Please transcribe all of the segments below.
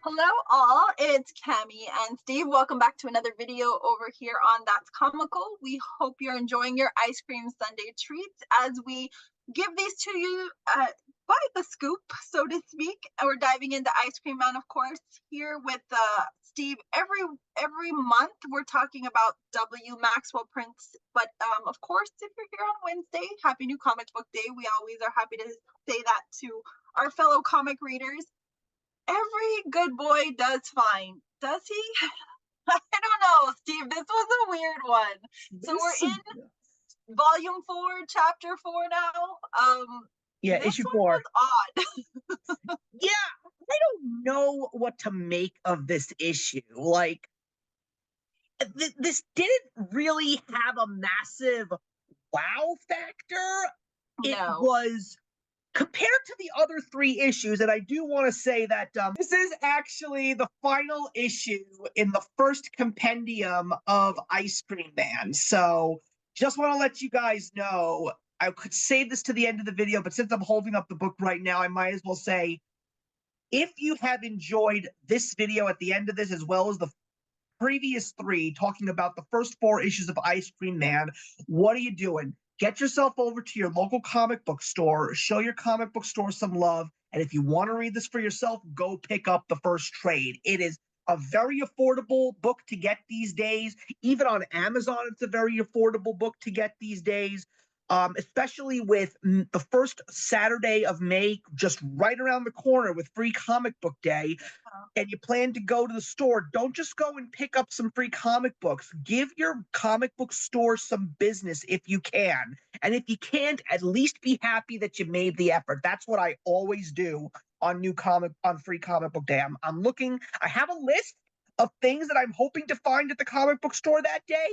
Hello all, it's Cami and Steve. Welcome back to another video over here on That's Comical. We hope you're enjoying your ice cream sundae treats as we give these to you by the scoop, so to speak. We're diving into Ice Cream Man, of course, here with Steve. Every month we're talking about W. Maxwell Prince, but of course, if you're here on Wednesday, Happy New Comic Book Day. We always are happy to say that to our fellow comic readers. Every good boy does fine, does he? I don't know, Steve. This was a weird one. So we're in volume 4, chapter 4 now. Yeah, this issue one 4. was odd. Yeah, I don't know what to make of this issue. Like, this didn't really have a massive wow factor. It No. was compared to the other 3 issues, and I do want to say that this is actually the final issue in the first compendium of Ice Cream Man. So just want to let you guys know, I could save this to the end of the video, but since I'm holding up the book right now, I might as well say, if you have enjoyed this video at the end of this, as well as the previous 3 talking about the first 4 issues of Ice Cream Man, what are you doing? Get yourself over to your local comic book store, show your comic book store some love, and if you want to read this for yourself, go pick up the first trade. It is a very affordable book to get these days. Even on Amazon, it's a very affordable book to get these days. Especially with the first Saturday of May just right around the corner with Free Comic Book Day, and you plan to go to the store, don't just go and pick up some free comic books. Give your comic book store some business if you can. And if you can't, at least be happy that you made the effort. That's what I always do on Free Comic Book Day. I'm looking, I have a list of things that I'm hoping to find at the comic book store that day.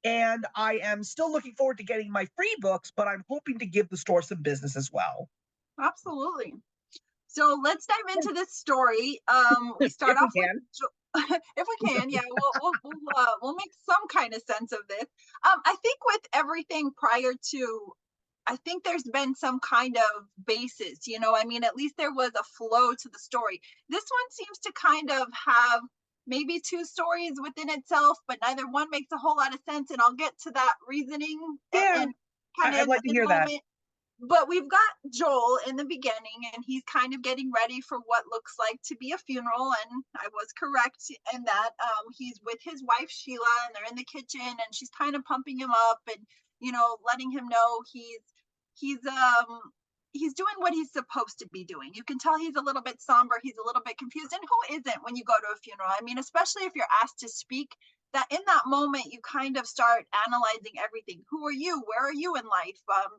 And I am still looking forward to getting my free books, but I'm hoping to give the store some business as well. Absolutely. So let's dive into this story. We start off with if we can, yeah, we'll make some kind of sense of this. I think with everything prior to, I think there's been some kind of basis, you know, I mean, at least there was a flow to the story. This one seems to kind of have maybe 2 stories within itself, but neither one makes a whole lot of sense. And I'll get to that reasoning and kind of I'd like to hear that. But we've got Joel in the beginning, and he's kind of getting ready for what looks like to be a funeral. And I was correct in that. He's with his wife Sheila, and they're in the kitchen, and she's kind of pumping him up, and you know, letting him know he's doing what he's supposed to be doing. You can tell he's a little bit somber, he's a little bit confused, and who isn't when you go to a funeral? I mean, especially if you're asked to speak, that in that moment you kind of start analyzing everything. Who are you? Where are you in life?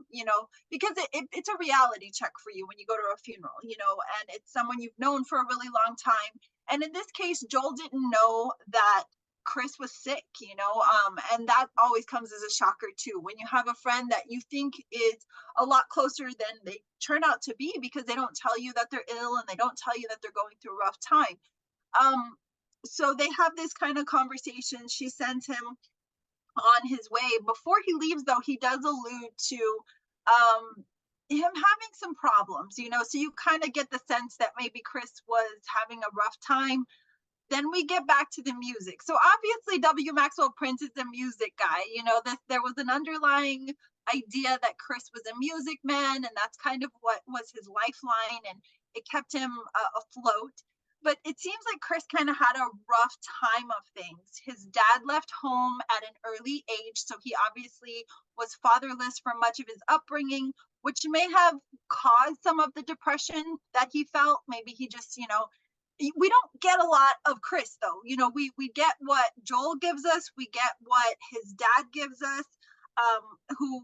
You know, because it's a reality check for you when you go to a funeral, you know, and it's someone you've known for a really long time. And in this case, Joel didn't know that Chris was sick, you know, and that always comes as a shocker too. When you have a friend that you think is a lot closer than they turn out to be, because they don't tell you that they're ill and they don't tell you that they're going through a rough time. So they have this kind of conversation. She sends him on his way. Before he leaves, though, he does allude to him having some problems, you know, so you kind of get the sense that maybe Chris was having a rough time. Then we get back to the music. So obviously W. Maxwell Prince is a music guy, you know, there was an underlying idea that Chris was a music man, and that's kind of what was his lifeline, and it kept him afloat. But it seems like Chris kind of had a rough time of things. His dad left home at an early age, so he obviously was fatherless for much of his upbringing, which may have caused some of the depression that he felt. Maybe he just, you know, we don't get a lot of Chris, though. You know, we get what Joel gives us, we get what his dad gives us, who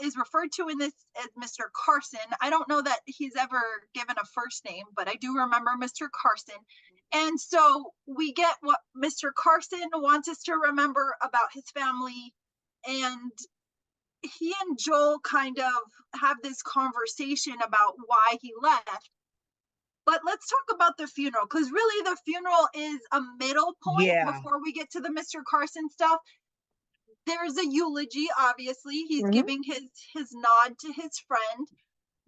is referred to in this as Mr. Carson. I don't know that he's ever given a first name, but I do remember Mr. Carson. And so we get what Mr. Carson wants us to remember about his family. And he and Joel kind of have this conversation about why he left. But let's talk about the funeral, because really the funeral is a middle point before we get to the Mr. Carson stuff. There's a eulogy, obviously. He's giving his nod to his friend.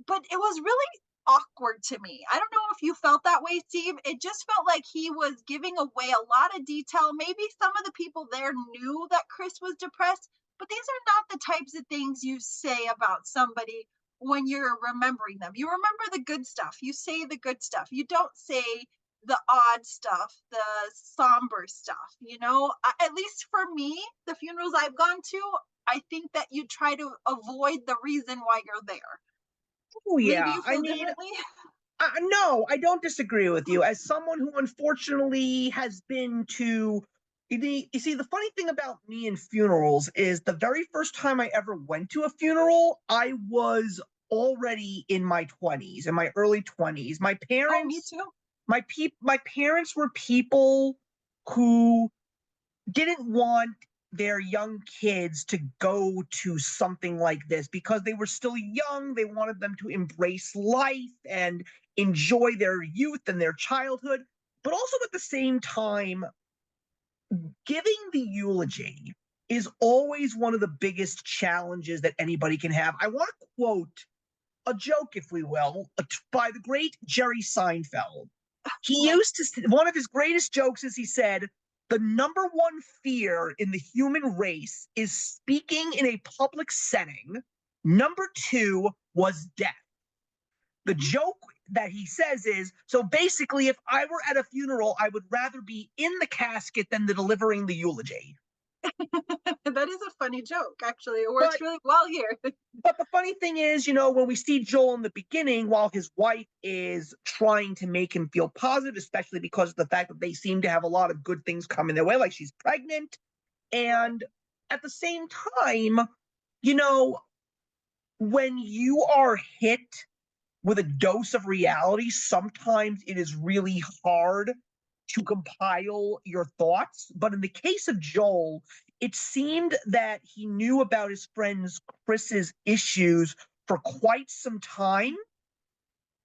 But it was really awkward to me. I don't know if you felt that way, Steve. It just felt like he was giving away a lot of detail. Maybe some of the people there knew that Chris was depressed, but these are not the types of things you say about somebody when you're remembering them. You remember the good stuff. You say the good stuff. You don't say the odd stuff, the somber stuff, you know? At least for me, the funerals I've gone to, I think that you try to avoid the reason why you're there. Oh Maybe yeah, you I feel mean, differently. no, I don't disagree with you. As someone who unfortunately has been to you see, the funny thing about me and funerals is the very first time I ever went to a funeral, I was already in my 20s, in my early 20s. Oh, me too. My parents were people who didn't want their young kids to go to something like this because they were still young. They wanted them to embrace life and enjoy their youth and their childhood. But also at the same time, giving the eulogy is always one of the biggest challenges that anybody can have. I want to quote a joke, if we will, by the great Jerry Seinfeld. He Right. used to, one of his greatest jokes is he said, the number one fear in the human race is speaking in a public setting. Number two was death. The joke that he says is, so basically, if I were at a funeral, I would rather be in the casket than the delivering the eulogy. That is a funny joke, actually. It works But really well here. But the funny thing is, when we see Joel in the beginning, while his wife is trying to make him feel positive, especially because of the fact that they seem to have a lot of good things coming their way, like she's pregnant. And at the same time, you know, when you are hit with a dose of reality, sometimes it is really hard to compile your thoughts. But in the case of Joel, it seemed that he knew about his friend's Chris's issues for quite some time.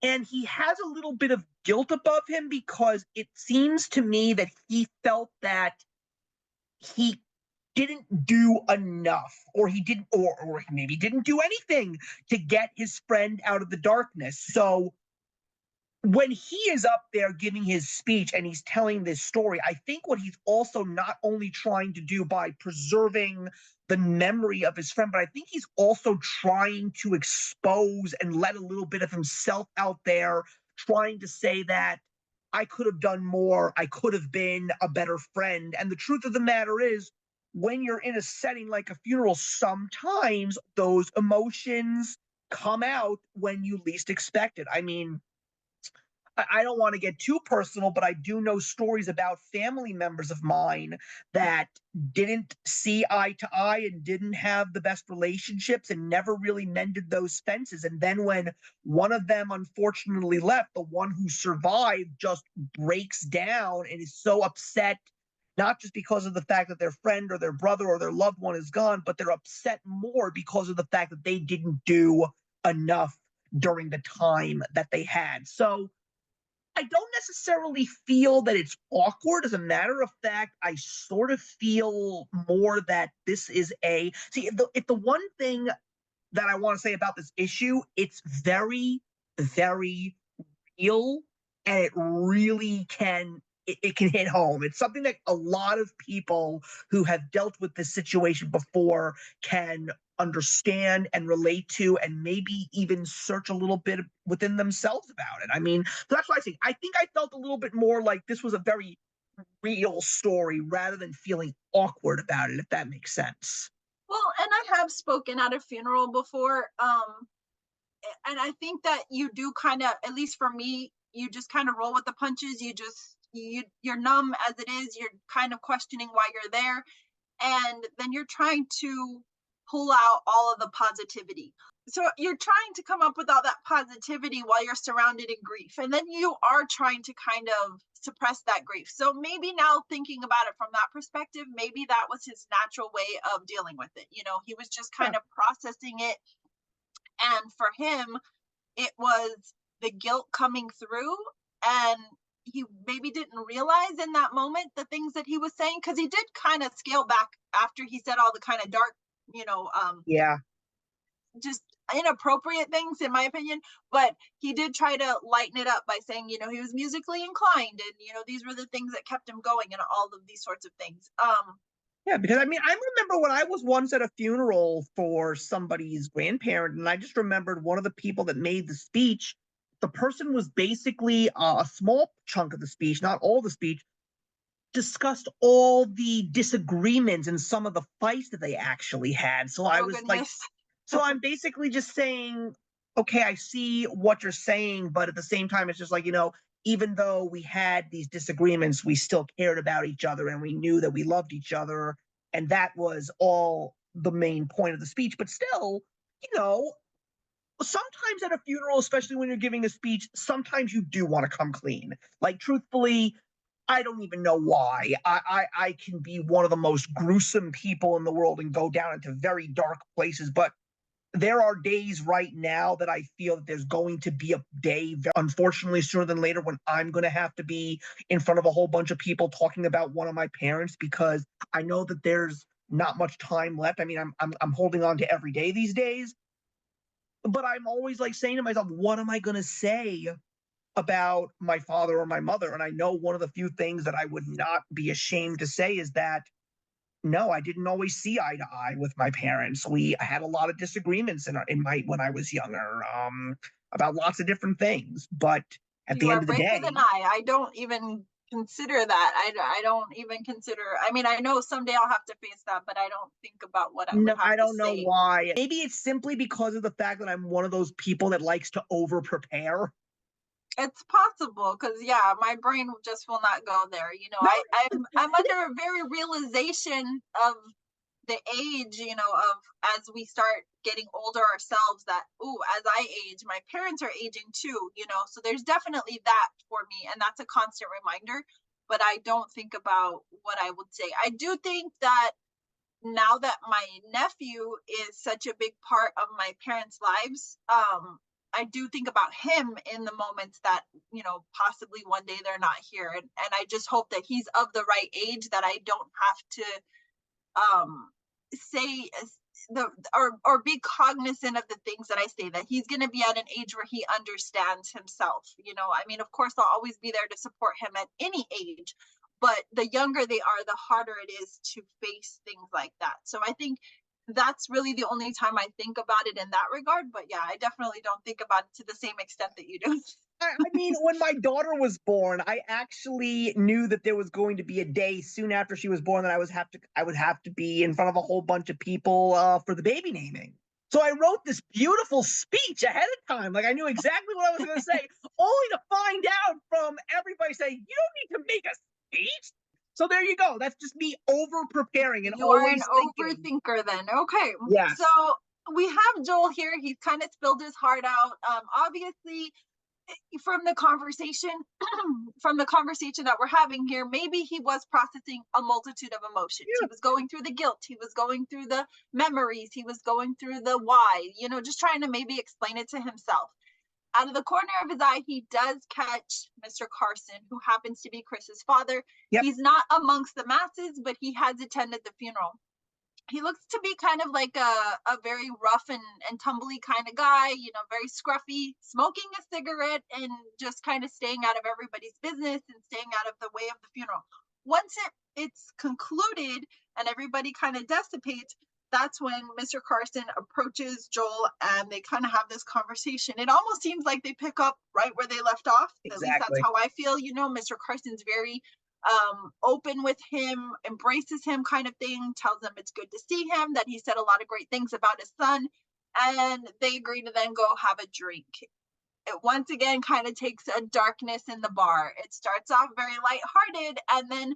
And he has a little bit of guilt above him because it seems to me that he felt that he didn't do enough, or he didn't, or maybe didn't do anything to get his friend out of the darkness. So when he is up there giving his speech and he's telling this story, I think what he's also not only trying to do by preserving the memory of his friend, but I think he's also trying to expose and let a little bit of himself out there, trying to say that I could have done more, I could have been a better friend. And the truth of the matter is, when you're in a setting like a funeral, sometimes those emotions come out when you least expect it. I mean, I don't want to get too personal, but I do know stories about family members of mine that didn't see eye to eye and didn't have the best relationships and never really mended those fences. And then when one of them unfortunately left, the one who survived just breaks down and is so upset, not just because of the fact that their friend or their brother or their loved one is gone, but they're upset more because of the fact that they didn't do enough during the time that they had. So I don't necessarily feel that it's awkward. As a matter of fact, I sort of feel more that this is if the one thing that I want to say about this issue, it's very, very real, and it can hit home. It's something that a lot of people who have dealt with this situation before can understand and relate to, and maybe even search a little bit within themselves about it. I mean, that's why I think I felt a little bit more like this was a very real story rather than feeling awkward about it, if that makes sense. Well, and I have spoken at a funeral before. And I think that you do kind of, at least for me, you just kind of roll with the punches. You're numb as it is. You're kind of questioning why you're there, and then you're trying to pull out all of the positivity. So you're trying to come up with all that positivity while you're surrounded in grief, and then you are trying to kind of suppress that grief. So maybe now, thinking about it from that perspective, maybe that was his natural way of dealing with it. He was just Yeah. kind of processing it, and for him it was the guilt coming through, and he maybe didn't realize in that moment the things that he was saying, because he did kind of scale back after he said all the kind of dark, you know um Yeah. just inappropriate things in my opinion, but he did try to lighten it up by saying, he was musically inclined and these were the things that kept him going and all of these sorts of things. Yeah, because I mean, I remember when I was once at a funeral for somebody's grandparent, and I just remembered one of the people that made the speech. The person was basically a small chunk of the speech, not all the speech, discussed all the disagreements and some of the fights that they actually had. So I Oh was like, goodness. so I'm basically just saying, okay, I see what you're saying, but at the same time, it's just like, even though we had these disagreements, we still cared about each other and we knew that we loved each other. And that was all the main point of the speech. But still, you know, sometimes at a funeral, especially when you're giving a speech, sometimes you do want to come clean. Like, truthfully, I don't even know why. I can be one of the most gruesome people in the world and go down into very dark places, but there are days right now that I feel that there's going to be a day, unfortunately, sooner than later, when I'm going to have to be in front of a whole bunch of people talking about one of my parents because I know that there's not much time left. I mean, I'm holding on to every day these days, but I'm always like saying to myself, what am I going to say about my father or my mother? And I know one of the few things that I would not be ashamed to say is that no, I didn't always see eye to eye with my parents. We had a lot of disagreements in my when I was younger, about lots of different things. But at You the are end of the braver day, than I don't even consider that. I don't even consider, I mean, I know someday I'll have to face that, but I don't think about what I would no, have I to don't know say. why. Maybe it's simply because of the fact that I'm one of those people that likes to over prepare. It's possible because yeah, my brain just will not go there. No, I'm under a very realization of the age, of as we start getting older ourselves that, ooh, as I age, my parents are aging too, so there's definitely that for me. And that's a constant reminder. But I don't think about what I would say. I do think that now that my nephew is such a big part of my parents' lives, I do think about him in the moments that, possibly one day they're not here. And I just hope that he's of the right age that I don't have to um say the or be cognizant of the things that I say, that he's going to be at an age where he understands himself. I mean, of course I'll always be there to support him at any age, but the younger they are, the harder it is to face things like that. So I think that's really the only time I think about it in that regard. But yeah, I definitely don't think about it to the same extent that you do. I mean, when my daughter was born, I actually knew that there was going to be a day soon after she was born that I would have to be in front of a whole bunch of people for the baby naming. So I wrote this beautiful speech ahead of time, like I knew exactly what I was going to say, only to find out from everybody saying, "You don't need to make a speech." So there you go. That's just me over preparing and You are an always thinking. overthinker then. Okay. So Yes, we have Joel here. He's kind of spilled his heart out. Obviously, from the conversation, from the conversation that we're having here, maybe he was processing a multitude of emotions. He yeah, was going through the guilt. He was going through the memories. He was going through the why, just trying to maybe explain it to himself. Out of the corner of his eye, he does catch Mr. Carson, who happens to be Chris's father. yep, He's not amongst the masses, but he has attended the funeral. He looks to be kind of like a very rough and tumbly kind of guy, very scruffy, smoking a cigarette and just kind of staying out of everybody's business and staying out of the way of the funeral. Once it's concluded and everybody kind of dissipates, that's when Mr. Carson approaches Joel and they kind of have this conversation. It almost seems like they pick up right where they left off. At least that's exactly. how I feel. Mr. Carson's very open with him, embraces him, kind of thing, tells him it's good to see him, that he said a lot of great things about his son, and they agree to then go have a drink. It once again kind of takes a darkness in the bar. It starts off very lighthearted, and then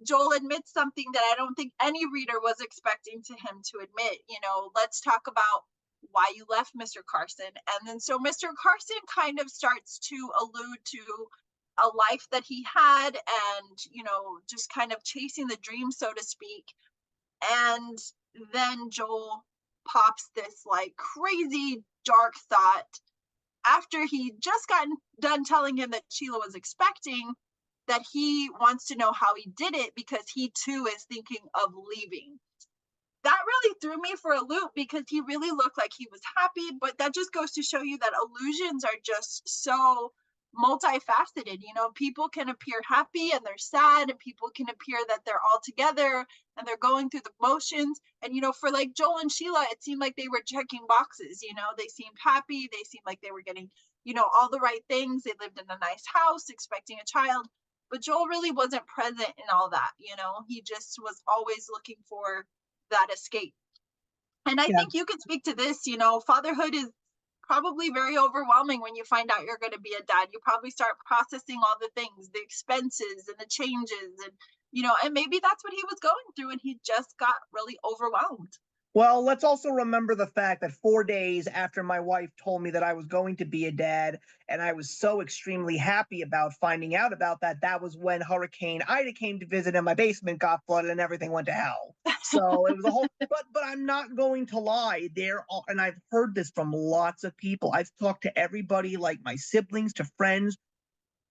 Joel admits something that I don't think any reader was expecting to him to admit. Let's talk about why you left Mr. Carson. And then so Mr. Carson kind of starts to allude to a life that he had and, just kind of chasing the dream, so to speak. And then Joel pops this like crazy dark thought after he just got done telling him that Sheila was expecting, that he wants to know how he did it because he too is thinking of leaving. that really threw me for a loop because he really looked like he was happy, but that just goes to show you that illusions are just so multifaceted. You know, people can appear happy and they're sad, and people can appear that they're all together and they're going through the motions. And, you know, for like Joel and Sheila, it seemed like they were checking boxes. You know, they seemed happy, they seemed like they were getting, you know, all the right things. They lived in a nice house, expecting a child. But Joel really wasn't present in all that. You know, he just was always looking for that escape. And I Yeah. think you can speak to this, you know, fatherhood is probably very overwhelming when you find out you're going to be a dad. You probably start processing all the things, the expenses and the changes, and, you know, and maybe that's what he was going through and he just got really overwhelmed. Well, let's also remember the fact that 4 days after my wife told me that I was going to be a dad, and I was so extremely happy about finding out about that, that was when Hurricane Ida came to visit and my basement got flooded and everything went to hell. So it was a whole, but I'm not going to lie. And I've heard this from lots of people. I've talked to everybody, like my siblings, to friends.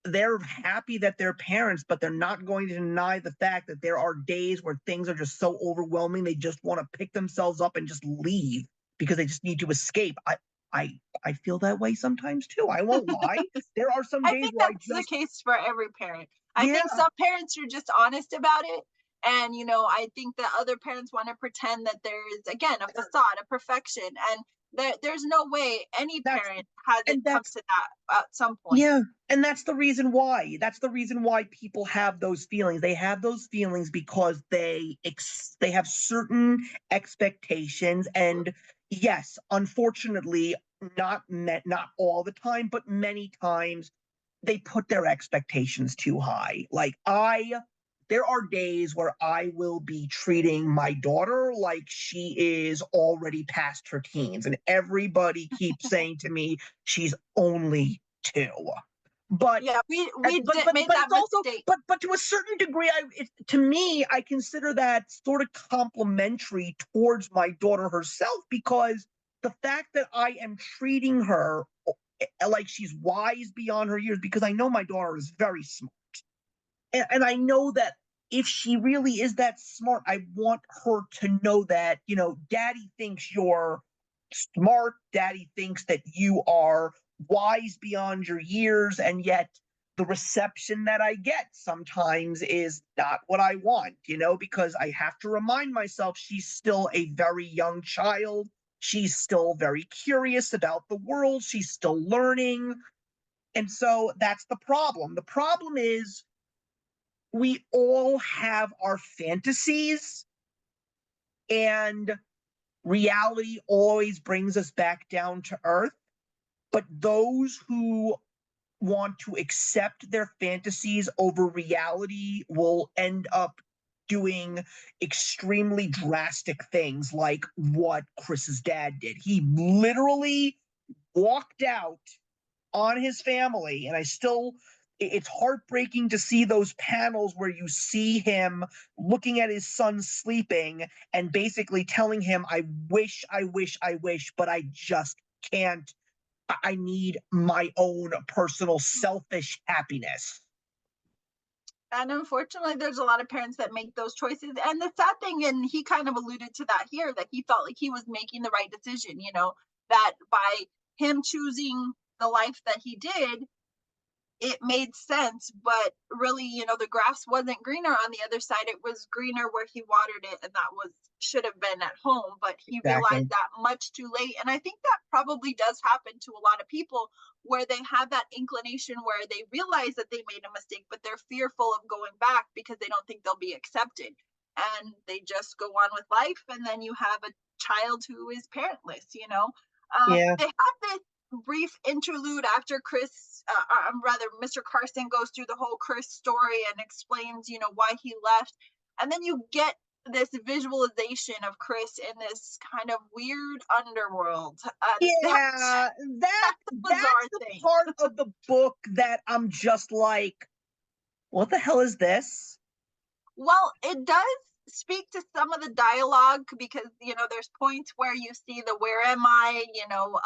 They're happy that they're parents, but they're not going to deny the fact that there are days where things are just so overwhelming they just want to pick themselves up and just leave because they just need to escape. I I feel that way sometimes too. I won't lie. There are some I days think where I that's the just case for every parent. I yeah, think some parents are just honest about it. And, you know, I think that other parents want to pretend that there is, again, a facade, a perfection. And there's no way any that's parent hasn't and come that's to that at some point. yeah, and that's the reason why. That's the reason why people have those feelings. They have those feelings because they have certain expectations, and yes, unfortunately, not all the time, but many times they put their expectations too high. There are days where I will be treating my daughter like she is already past her teens, and everybody keeps saying to me she's only two. But Yeah, we did made but that it's also mistake. but to a certain degree, to me, I consider that sort of complimentary towards my daughter herself because the fact that I am treating her like she's wise beyond her years, because I know my daughter is very smart, and I know that if she really is that smart, I want her to know that, daddy thinks you're smart, daddy thinks that you are wise beyond your years, and yet the reception that I get sometimes is not what I want, because I have to remind myself she's still a very young child. She's still very curious about the world. She's still learning. And so that's the problem. The problem is we all have our fantasies, and reality always brings us back down to earth. But those who want to accept their fantasies over reality will end up doing extremely drastic things like what Chris's dad did. He literally walked out on his family, and it's heartbreaking to see those panels where you see him looking at his son sleeping and basically telling him, I wish, I wish, I wish, but I just can't. I need my own personal selfish happiness. And unfortunately, there's a lot of parents that make those choices. And the sad thing, and he kind of alluded to that here, that he felt like he was making the right decision, you know, that by him choosing the life that he did, it made sense. But really, you know, the grass wasn't greener on the other side. It was greener where he watered it, and that was should have been at home. But he realized Exactly. that much too late. And I think that probably does happen to a lot of people where they have that inclination where they realize that they made a mistake, but they're fearful of going back because they don't think they'll be accepted. And they just go on with life. And then you have a child who is parentless, you know. Yeah. They have this brief interlude after rather, Mr. Carson goes through the whole Chris story and explains, you know, why he left. And then you get this visualization of Chris in this kind of weird underworld. And Yeah, that's a that's bizarre the thing. part of the book that I'm just like, what the hell is this? Well, it does speak to some of the dialogue because, you know, there's points where you see the where am I, you know,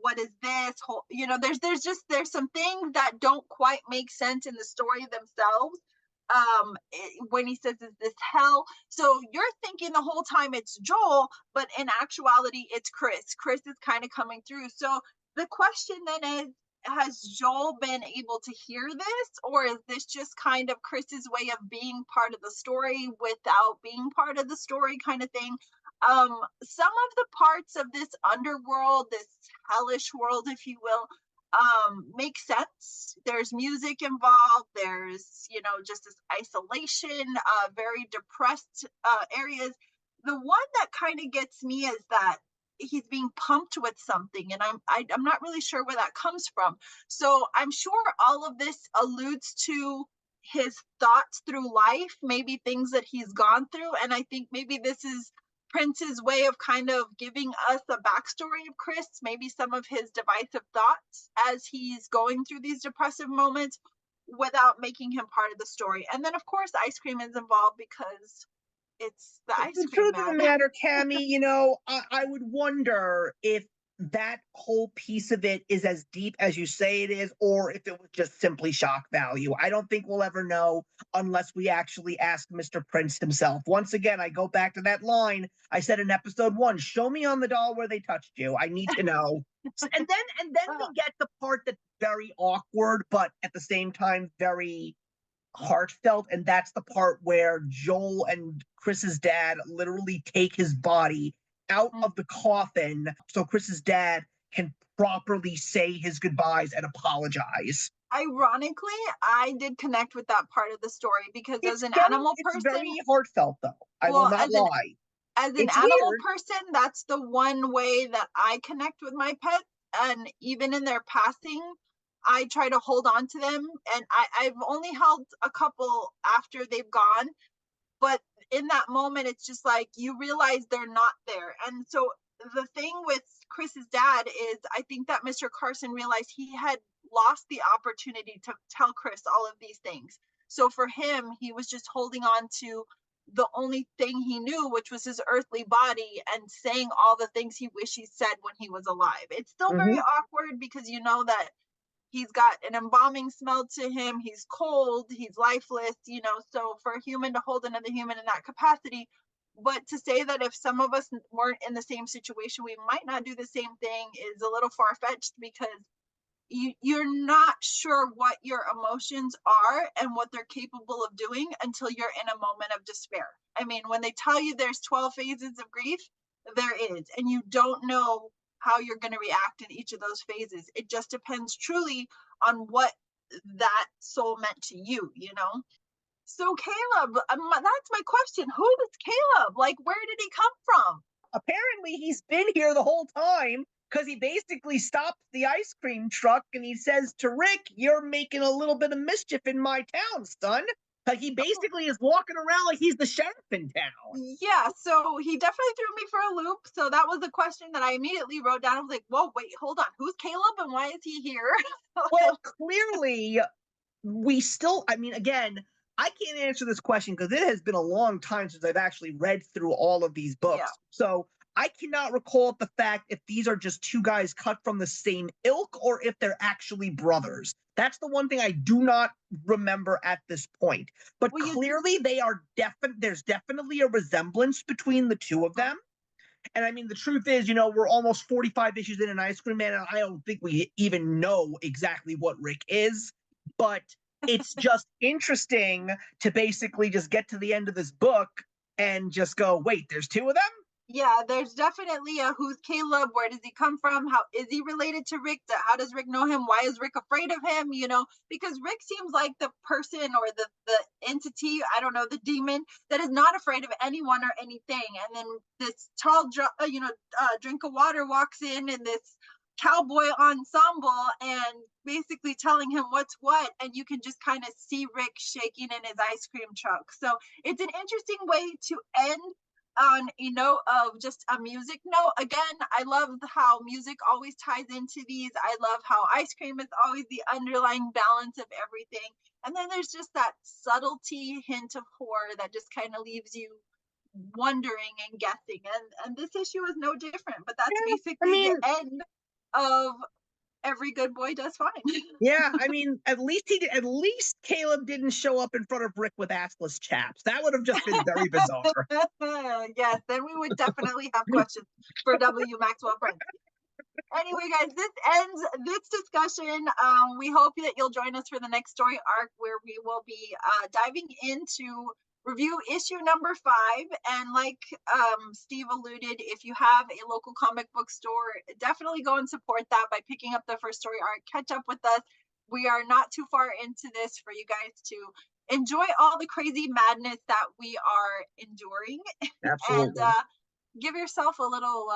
what is this whole, you know, there's some things that don't quite make sense in the story themselves, when he says, is this hell? So you're thinking the whole time it's Joel, but in actuality it's Chris is kind of coming through. So the question then is, has Joel been able to hear this, or is this just kind of Chris's way of being part of the story without being part of the story, kind of thing? Some of the parts of this underworld, this hellish world, if you will, makes sense. There's music involved, there's, you know, just this isolation, very depressed areas. The one that kind of gets me is that he's being pumped with something, and I'm not really sure where that comes from. So I'm sure all of this alludes to his thoughts through life, maybe things that he's gone through, and I think maybe this is Prince's way of kind of giving us a backstory of Chris, maybe some of his divisive thoughts as he's going through these depressive moments without making him part of the story. And then, of course, ice cream is involved because it's the ice The cream truth of the man. matter, Cammy, you know, I would wonder if that whole piece of it is as deep as you say it is, or if it was just simply shock value. I don't think we'll ever know unless we actually ask Mr. Prince himself. Once again, I go back to that line I said in episode 1: show me on the doll where they touched you. I need to know. And then we get the part that's very awkward, but at the same time very heartfelt, and that's the part where Joel and Chris's dad literally take his body out of the coffin so Chris's dad can properly say his goodbyes and apologize. Ironically, I did connect with that part of the story because as an animal It's person, very heartfelt, though. I will well, not lie. as an It's animal weird. person, that's the one way that I connect with my pets. And even in their passing, I try to hold on to them. And I've only held a couple after they've gone. But in that moment, it's just like you realize they're not there. And so the thing with Chris's dad is, I think that Mr. Carson realized he had lost the opportunity to tell Chris all of these things. So for him, he was just holding on to the only thing he knew, which was his earthly body, and saying all the things he wished he said when he was alive. It's still very Mhm. awkward because you know that he's got an embalming smell to him, he's cold, he's lifeless, you know. So for a human to hold another human in that capacity, but to say that if some of us weren't in the same situation, we might not do the same thing is a little far-fetched because you're not sure what your emotions are and what they're capable of doing until you're in a moment of despair. I mean, when they tell you there's 12 phases of grief, there is, and you don't know how you're going to react in each of those phases. It just depends truly on what that soul meant to you, you know? So Caleb, that's my question. Who is Caleb? Like, where did he come from? Apparently, he's been here the whole time because he basically stops the ice cream truck and he says to Rick, "You're making a little bit of mischief in my town, son." Like he basically is walking around like he's the sheriff in town. Yeah, so he definitely threw me for a loop. So that was the question that I immediately wrote down. I was like, whoa, wait, hold on. Who's Caleb and why is he here? Well, clearly, we still, I mean, again, I can't answer this question because it has been a long time since I've actually read through all of these Yeah. books. So I cannot recall the fact if these are just two guys cut from the same ilk or if they're actually brothers. That's the one thing I do not remember at this point. But Well, clearly they are there's definitely a resemblance between the two of them. And I mean, the truth is, you know, we're almost 45 issues in an Ice Cream Man, and I don't think we even know exactly what Rick is. But it's just interesting to basically just get to the end of this book and just go, wait, there's two of them? yeah, there's definitely a who's Caleb? Where does he come from? How is he related to Rick? How does Rick know him? Why is Rick afraid of him? You know, because Rick seems like the person or the entity, I don't know, the demon that is not afraid of anyone or anything. And then this tall, drink of water walks in this cowboy ensemble and basically telling him what's what, and you can just kind of see Rick shaking in his ice cream truck. So it's an interesting way to end on a note of just a music note. Again, I love how music always ties into these. I love how ice cream is always the underlying balance of everything. And then there's just that subtlety hint of horror that just kind of leaves you wondering and guessing. And this issue is no different, but that's Yeah, I basically the mean, end of every good boy does fine. Yeah, I mean, at least Caleb didn't show up in front of Rick with assless chaps. That would have just been very bizarre. Yes, then we would definitely have questions for W. Maxwell Prince. Anyway, guys, this ends this discussion. We hope that you'll join us for the next story arc, where we will be diving into review issue number 5. And like Steve alluded, if you have a local comic book store, definitely go and support that by picking up the first story arc. Catch up with us. We are not too far into this for you guys to enjoy all the crazy madness that we are enduring. Absolutely. And give yourself a little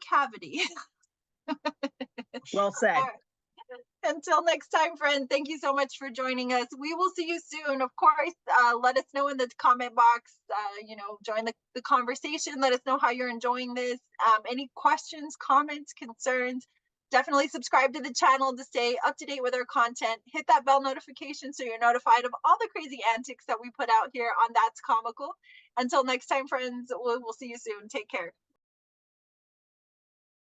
cavity. Well said. Right. Until next time, friends, thank you so much for joining us. We will see you soon. Of course, let us know in the comment box, join the conversation. Let us know how you're enjoying this. Any questions, comments, concerns, definitely subscribe to the channel to stay up to date with our content. Hit that bell notification so you're notified of all the crazy antics that we put out here on That's Comical. Until next time, friends, we'll see you soon. Take care.